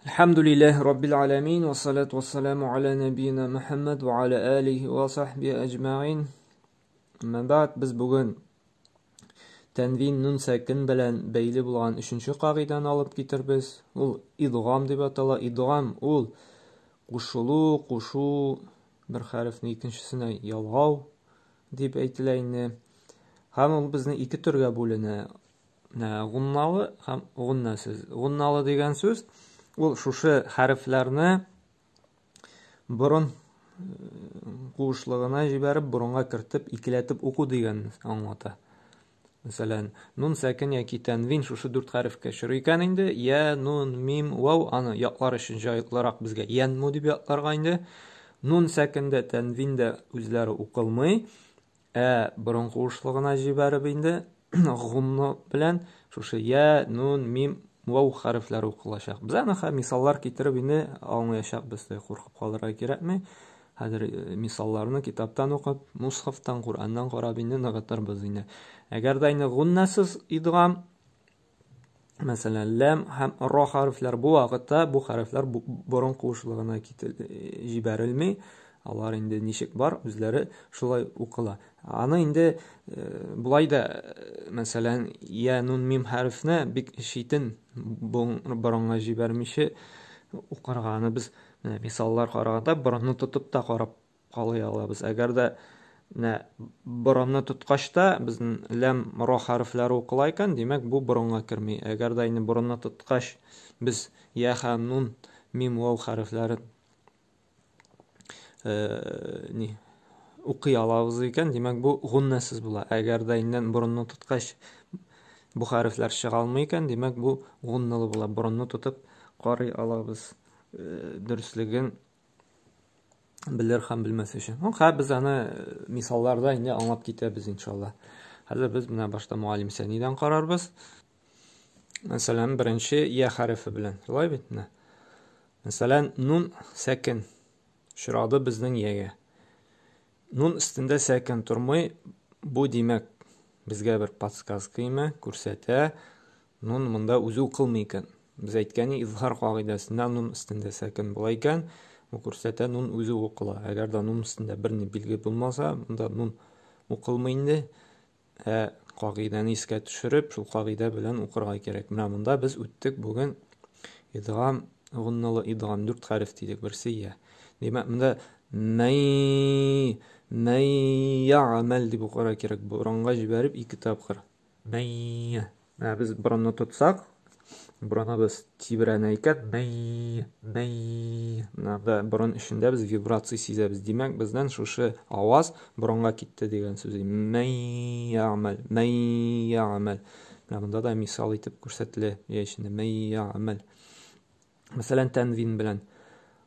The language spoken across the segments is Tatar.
Elhamdülillahi Rabbil alemin ve salatu ve selamu ala nebiyyina Muhammed ve ala alihi ve sahbihi ecma'in. Amma ba'd, biz bugün tenvin nun sakin bilen beyli bulgan 3-nче kagıydany alıp getirbiz. Ul idgam dip atala. Idgam ul kuşulu, kuşu bir harfni ikinçisine yalgaw dip aytilayny. Hem ul bizni iki türge bölüne. Gunnalı hem gunnasız. Gunnalı degan söz ул шушы harflarni burun куышлыгына җибәреп, burunга кертеп, икеләтеп уку дигән аңлата. Мәсәлән, нун сәкин яки тәнвин шушы 4 хәрефкә чорый икән инде. Я, нун, мим, вау, аны яклар өчен җайлыларак безгә янму дип якларга инде. Нун сәкиндә, тәнвиндә үзләре укылмый, burun куышлыгына җибәреп инде гунны белән шушы я, нун, мим, вау хәрефләре укылачак. Без аны мисаллар китереп инде аңлаячакбыз, куркып калырга кирәкми. Хәзер мисалларны китаптан укып, мусхафтан, Кураннан карап инде ныгытырбыз инде. Әгәр дә инде гуннасыз идгам, мәсәлән, лам һәм ра хәрефләр бу вакытта бу хәрефләр бурын куышлыгына җибәрелми. Алар инде ничек бар, үзләре шулай укыла. Аны инде булай да, мәсәлән, я, нун, мим хәрефне бик шитен бурынга җибәрмичә укырга. Аны без мисаллар караганда борынны тотып та карап калый алабыз. Әгәр дә борынны тоткач та безнең лам, ра хәрефләре укыла икән, димәк бу борынга керми. Әгәр дә инде борынны тоткач без я һәм нун, мим, вау хәрефләрен укый алабыз икән, димәк бу гуннасыз була. Әгәр дә инде борынны тоткач бу хәрефләр чыга алмый икән, димәк бу гунналы була. Борынны тотып карый алабыз, дөрестлеген белер һәм белмәс өчен. Без аны мисалларда инде аңлап китәбез иншалла. Хәзер без менә башта муаллим сәнидән карарбыз. Мәсәлән, беренче я хәрефе белән. Шулай бит? Мәсәлән, нун сәкин чорады безнең ягә. Нун өстендә сәкин тормый, бу димәк безгә бер подсказка име, күрсәтә. Нун монда үзе укылмый икән. Без әйткән изһар кагыйдәсендә нун өстендә сәкин була икән, бу күрсәтә нун үзе укыла. Әгәр дә нун өстендә берни билге булмаса, монда нун укылмый инде. Кагыйдәне искә төшереп, шул кагыйдә белән укырга кирәк. Менә монда без үттек бүген идгам, гунналы идгам 4 хәреф дидек, берсе я. Димәк, монда май я'мәл дип укырга кирәк. Бурынга җибәреп 2 тапкыр. Май. Без бурынны тотсак, бурыныбыз тибрәнә икән. Май. Монда бурын эчендә без вибрация сизәбез. Димәк, бездән шушы аваз бурынга китте дигән сүз. Май я'мәл. Монда да мисал итеп күрсәтелә. Яшендә май я'мәл. Мәсәлән, тәнвин белән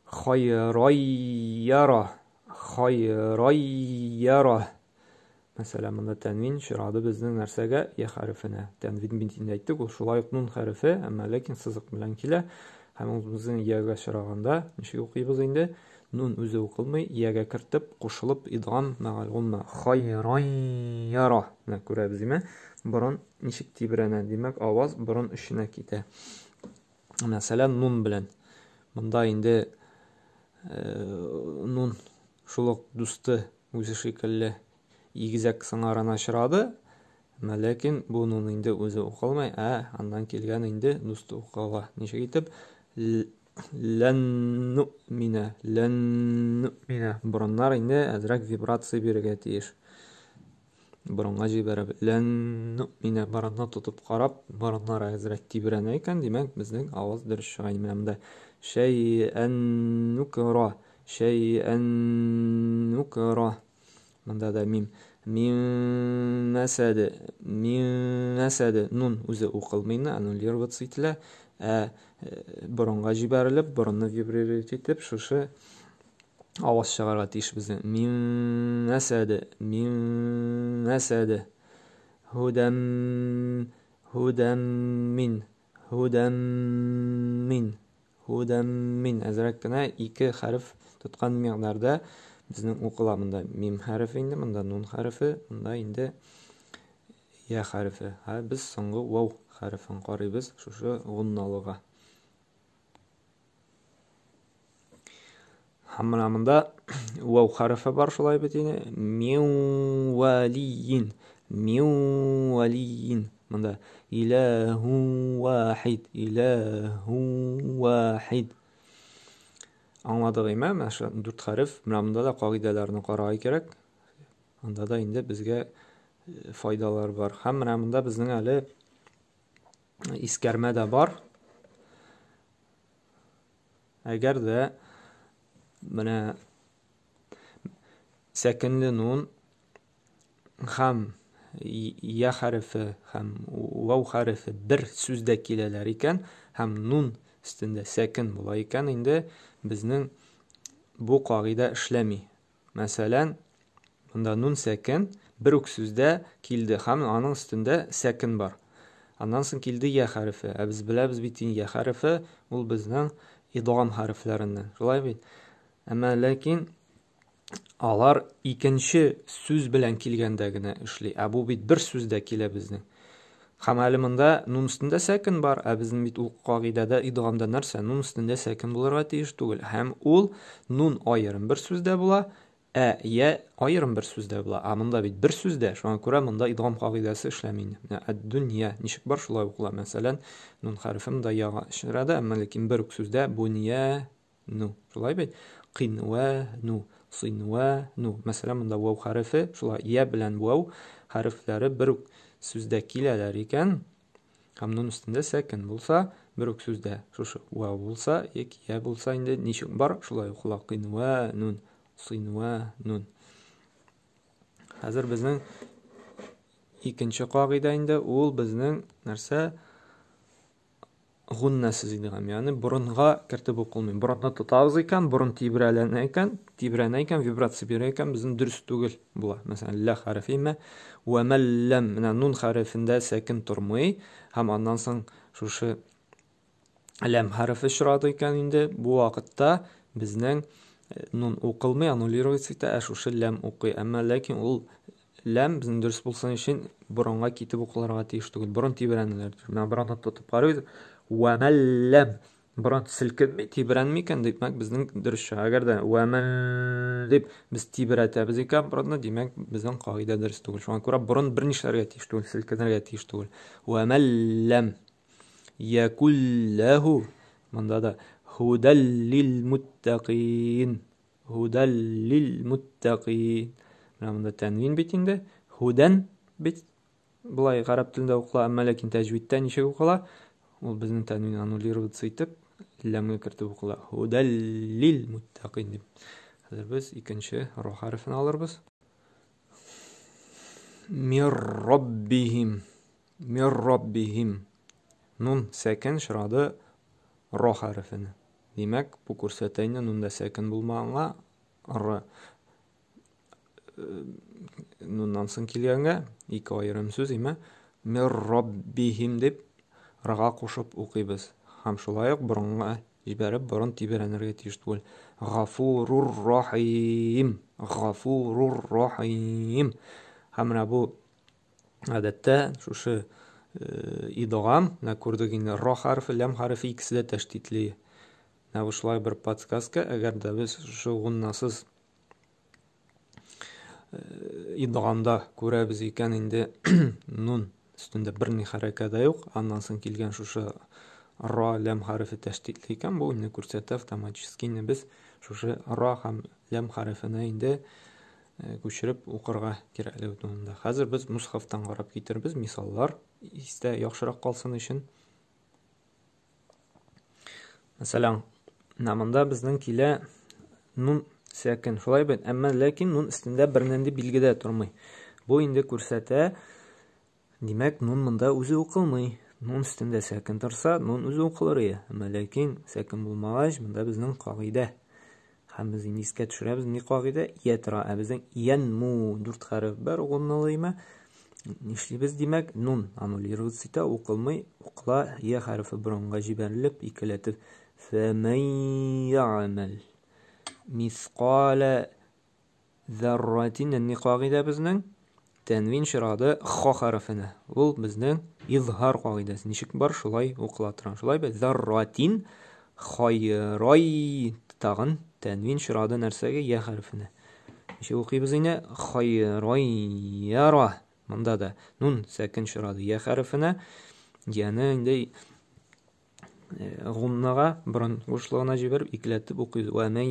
خيريرة. Mesela bunda tenvin şirada bizden nersege ya harfine. Tenvin bintinde ettik. O şulay nun harfi ama lakin sızık bilen kile. Hem bizden yaga şiraganda nişi okuyubuz indi. Nun özü okılmay. Yaga kırtıp, koşulup, idgam meğal olma. Khayrayyara. Ne kurabız ime? Burun nişik tibrene demek avaz burun işine kite. Mesela nun bilen. Bunda indi nun шулык дусты үзе шикелле игезәк сыңарына чырады. Ләкин бу нун инде үзе укылмай, андан килгән инде дусты укыла. Ничек итеп? Лән ну'мина. Бурыннар инде әзрәк вибрация бирергә тиеш. Бурынга җибәреп, лән ну'мина бурынны тотып карап, бурыннар әзрәк тибрәнә икән, димәк, безнең аваз дөрес чыга. Менә шәйән нукра. Монда да мим. Мим мәсәде. Нун үзе укылмый, аннулироваться ителә. Бурынга җибәрелеп, бурынны вибрировать итеп, шушы аваз чыгарга тиеш безнең. Мим мәсәде. Худам мин. Әзрәк кенә 2 хәреф тоткан мигъдарда безнең укыла. Монда мим хәрефе инде, монда нун хәрефе, монда инде я хәрефе. Без соңгы вау хәрефен карыйбыз шушы гунналыга. Һәм менә монда вау хәрефе бар, шулай бит инде. Мин валиин. Мин валиин. Монда илаһу вахид. Илаһу вахид. Аңладыгызмы? Менә шу 4 хәреф. Менә монда да кагыйдәләрне карарга кирәк. Анда да инде безгә файдалар бар. Һәм менә монда безнең әле искәрмә дә бар. Әгәр дә менә сәкенле нун һәм я хәрефе һәм вау хәрефе бер сүздә киләләр икән, һәм нун өстендә сәкен була икән, инде безнең бу кагыйдә эшләми. Мәсәлән, монда нун сәкен бер үк сүздә килде һәм аның өстендә сәкен бар. Аннан соң килде я хәрефе. Ә без беләбез бит я хәрефе ул безнең идгам хәрефләреннән. Шулай бит. Әмма ләкин алар икенче сүз белән килгәндә генә эшли. Ә бу бит бер сүздә килә безнең. Һәм әле монда нун өстендә сәкен бар. Ә безнең бит ул кагыйдәдә идгамда нәрсә? Нун өстендә сәкен булырга тиеш түгел. Һәм ул нун аерым бер сүздә була, ә я аерым бер сүздә була. Ә монда бит бер сүздә. Шуңа күрә монда идгам кагыйдәсе эшләми. Ад-дөнья ничек бар шулай укыла. Мәсәлән, нун хәрефе монда яга эшләде, әмма ләкин бер үк сүздә буния ну. Шулай бит. Кинва ну. Синва ну. Мәсәлән, монда вау хәрефе, шулай я белән вау хәрефләре бер үк сүздә киләләр икән, һәм нун өстендә сәкен булса, бер үк сүздә шушы вау булса, яки я булса, инде ничек бар? Шулай укыла. Кинва нун. Синва нун. Хәзер безнең икенче кагыйдә инде ул безнең нәрсә? Гуннасыз идгам, ягъни борынга кертеп укылмый. Борынны тотабыз икән, борын тибрәләнә икән, вибрация бирә икән, безнең дөрес түгел була. Мәсәлән, ла хәрефеме ва маллам, менә нун хәрефендә сәкен тормый, һәм аннан соң шушы лам хәрефе чырады икән инде, бу вакытта безнең нун укылмый, аннулируется итә, ә шушы лам укый. Әмма ләкин ул лам безнең дөрес булсын өчен борынга китеп укылырга тиеш түгел. Борын тибрәнәләр. Менә борынны тотып карыйбыз. Вамаллам. Борын селкенми, тибрәнми икән, димәк безнең дөрес чыга. Әгәр дә вамал дип без тибрәтәбез икән борынны, димәк безнең кагыйдә дөрес түгел. Шуңа күрә борын бер нишләргә тиеш түгел, селкенергә тиеш түгел. Вамаллам якуллаху. Монда да худал лил муттақин. Худал лил муттақин. Менә монда тәнвин бит инде. Худан бит булай гарәп телендә укыла, әмма ләкин тәҗвидтә ничек укыла? Ул безнең тәнвин аннулируется итеп, ләмгә кертеп укыла. Худал лил муттақин дип. Хәзер без икенче ро хәрефен алырбыз. Мир раббихим. Мир раббихим. Нун сәкен чырады ро хәрефене. Димәк, бу күрсәтә инде нунда сәкен булмаганга р нуннан соң килгәнгә ике аерым сүз име. Мир раббихим дип рага кушып укыйбыз. Һәм шулай ук борынга җибәреп, борын тибрәнергә тиеш түгел. Гафурур рахим. Гафурур рахим. Һәм менә бу гадәттә шушы идгам, менә күрдек инде ра хәрефе, лам хәрефе икесе дә тәшдидле. Менә бу шулай бер подсказка, әгәр дә без шу гуннасыз идгамда күрәбез икән инде нун өстендә бер ни хәрәкәт дә юк, аннан соң килгән шушы ра лам хәрефе тәшдидле икән, бу инде күрсәтә автоматически инде без шушы ра һәм лам хәрефенә инде күчереп укырга кирәклеге турында. Хәзер без мусхафтан карап китербез, мисаллар истә яхшырак калсын өчен. Мәсәлән, намында безнең килә нун сәкен, шулай бит, әмма ләкин нун өстендә бернинди билге дә тормый. Бу инде күрсәтә, димәк, нун монда үзе укылмый. Нун өстендә сәкен торса, нун үзе укылыр, әмма ләкин сәкен булмагач, монда безнең кагыйдә. Һәм без инде искә төшерәбез, ни кагыйдә? Ятра, ә безнең янму 4 хәреф бар, гунналыймы? Нишлибез, димәк, нун аннулируется итә, укылмый, укыла, я хәрефе борынга җибәрелеп, икеләтеп. Фәмән яъмәл мисқала зарратин, ни кагыйдә безнең? Тәнвин чырады ха хәрефенә. Ул безнең изһар кагыйдәсе. Ничек бар? Шулай укыла торган. Шулай бит зарратин хайрай тагын Тәнвин чорады нәрсәгә? Я хәрефенә. Ничек укыйбыз инде? Хайрайяра. Монда да нун сәкен чорады я хәрефенә. Яны инде гуннага борын кушылгына җибәреп икеләтеп укыйбыз. Ва ман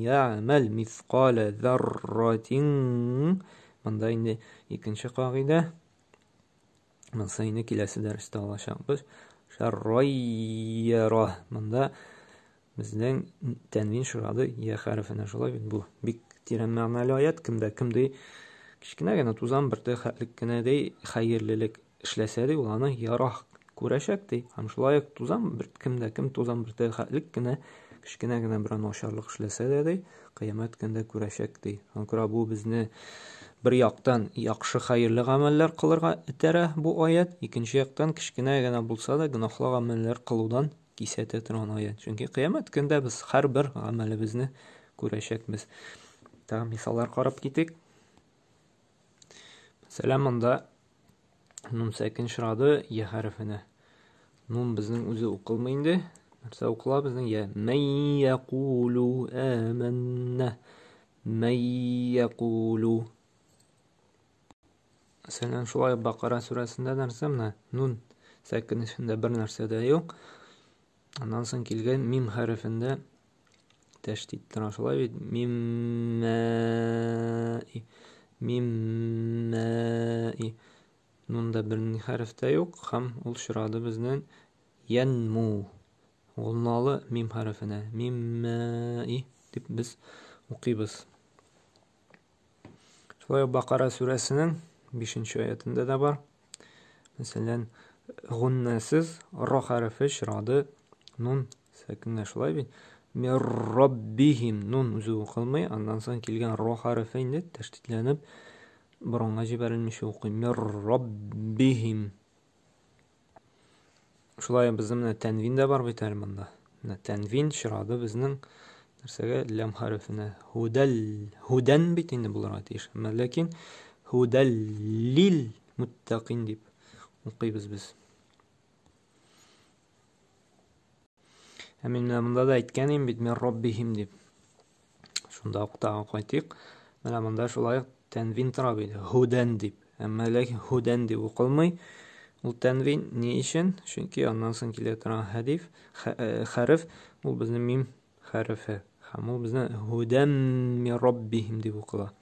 я'мал мисқала зарратин. Монда инде икенче кагыйдә. Монсы инде киләсе дәрестә алачакбыз. Шаррайяра. Монда безнең тәнвин чорады я хәрефенә. Шулай бит бу бик тирән мәгънәле аят. Кемдә кичкенә генә тузан бер хәтлек кенә ди хәерлелек эшләсә ди, ул аны ярах күрәчәк ди. Һәм шулай ук тузан бер кем тузан бер хәтлек кенә кичкенә генә бер начарлык эшләсә дә ди, кыямәт көндә күрәчәк ди. Анкыра бу безне бер яктан яхшы хәерле гамәлләр кылырга этәрә бу аят, икенче яктан кичкенә генә булса да гөнаһлы гамәлләр кылудан кисәтә торган аят. Чөнки кыямәт көндә без һәрбер гамәлебезне күрәчәкбез. Тагын мисаллар карап китик. Мәсәлән, монда нун сәкен чорады я хәрефенә. Нун безнең үзе укылмый инде. Нәрсә укыла безнең? Я ман яқулу аманна. Ман яқулу. Мәсәлән, шулай Бакара сүрәсендә нәрсә менә? Нун сәкен эчендә бер нәрсә дә юк. Аннан соң килгән мим хәрефендә тәшдид тора. Шулай бит миммаи. Нунда бер хәреф тә юк һәм ул чорады безнең янму. Гунналы мим хәрефенә. Миммаи дип без укыйбыз. Шулай Бакара сүрәсенең 5-нче аятында да бар. Мәсәлән, гуннасыз ра хәрефе чорады нун сәкенә. Шулай бит мир раббихим. Нун үзе укылмый, аннан соң килгән ра хәрефе инде тәшдидләнеп борынга җибәрелмичә укый. Мир раббихим. Шулай безнең менә тәнвин дә бар бит әле монда. Менә тәнвин чорады безнең нәрсәгә? Лам хәрефенә. Худан бит инде булырга тиеш. Ләкин худан лил муттақин дип укыйбыз без. Мин монда да әйткән идем бит мир раббихим дип. Шунда ук тагын кайтыйк. Менә монда шулай тәнвин тора бит. Худан дип. Ләкин худан дип укылмый. Ул тәнвин ни өчен? Чөнки аннан соң килә торган хәреф ул безнең мим хәрефе. Һәм ул безнең худан мир раббихим дип укыла.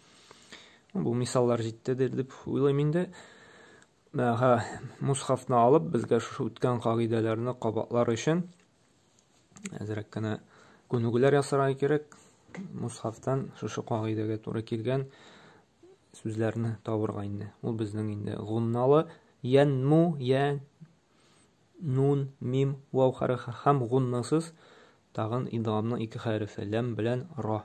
Бу мисаллар җиттедер дип уйлыйм инде. Мусхафны алып безгә шушы үткән кагыйдәләрне кабатлар өчен әзрәк кенә күнегүләр ясарга кирәк. Мусхафтан шушы кагыйдәгә туры килгән сүзләрне табырга инде. Ул безнең инде гунналы янму, я, нун, мим, вау хәрефе һәм гуннасыз тагын идгамның 2 хәрефе лам белән ра.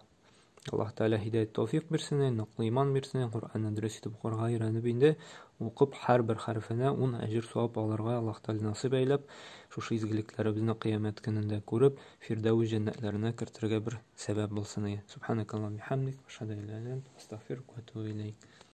Аллаһ Тәала һидаят тawfiq бирсен, ныклы иман бирсен, Куръанны дөрес итеп укырга өйрәнеп инде укып һәрбер хәрефенә 10 әҗр савап алырга Аллаһ Тәала насыйп әйләп, шушы изгелекләребезне кыямәт көнендә күреп, Фирдәүс җәннәтләренә кертергә бер сәбәп булсын. Субханакаллаһумма ва бихамдик, ашһаду ан ла илаһа илля анта, астагфирука ва атубу илейк.